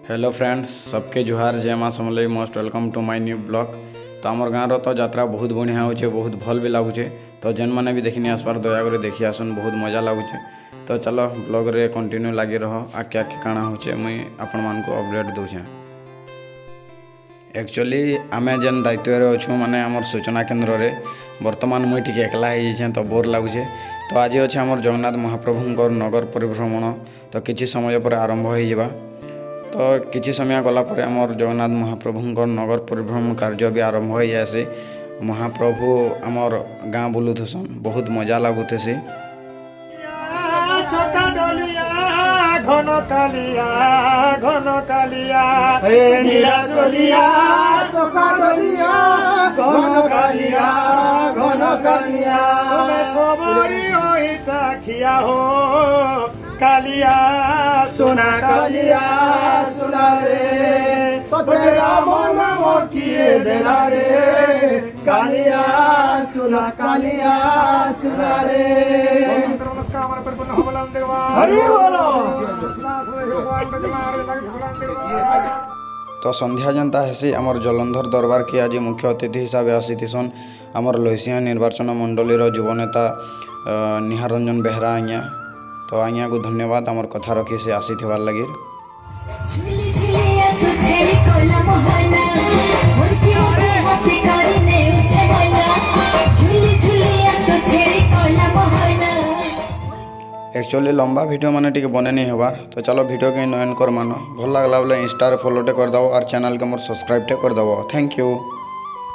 Hello friends सबके जुहार जय माँ Samalei most welcome to my new blog. तो आमर गाँव तो यात्रा बहुत बढ़िया होचे, बहुत भल भी लगुचे। तो जेन मैंने भी देखनी आसपार दयाकर देखी आसन, बहुत मजा लगुचे। तो चलो ब्लॉग रे कंटिन्यू लगी रह आके आके काଣା होचे मुई आपण मान को अपडेट दूचे। एक्चुअली आमे जेन दायित्व रे अच्छु माने आमर सूचना केन्द्र रे वर्तमान मुई टिके एकला हो जाए तो बोर लगुचे। तो आज अच्छे आमर जगन्नाथ महाप्रभुंकर नगर परिभ्रमण। तो किसी समय पर आरंभ हो जावा। तो किसी समय गलापर आमर जगन्नाथ महाप्रभुंकर नगर परिभ्रमण कार्य भी आरंभ हो जाए। महाप्रभु आमर गाँ बुलुथसन, बहुत मजा लगुथेसी। कालिया सुना रे तो तेरा मन वो किए देना रे कालिया सुना रे। नमस्कार हमारे परिपूर्ण भगवान देवा हरि बोलो। तो संध्या जनता हेसी आमर जलंधर दरबार की आज मुख्य अतिथि हिसाब आसीथिसन आमर लहसिया निर्वाचन मंडलीर युवनेता निहार रंजन बेहरा आज्ञा। तो आज्ञा को धन्यवाद आमर कथा रखी से आसी थिबार लगी। एक्चुअली लंबा वीडियो माने टिके बने नहीं होबार। तो चलो वीडियो के नयन कर मान भल लगला बोले इंस्टा रे फॉलोटे कर दबो और चैनल के मोर सब्सक्राइब टे कर दबो। Thank you.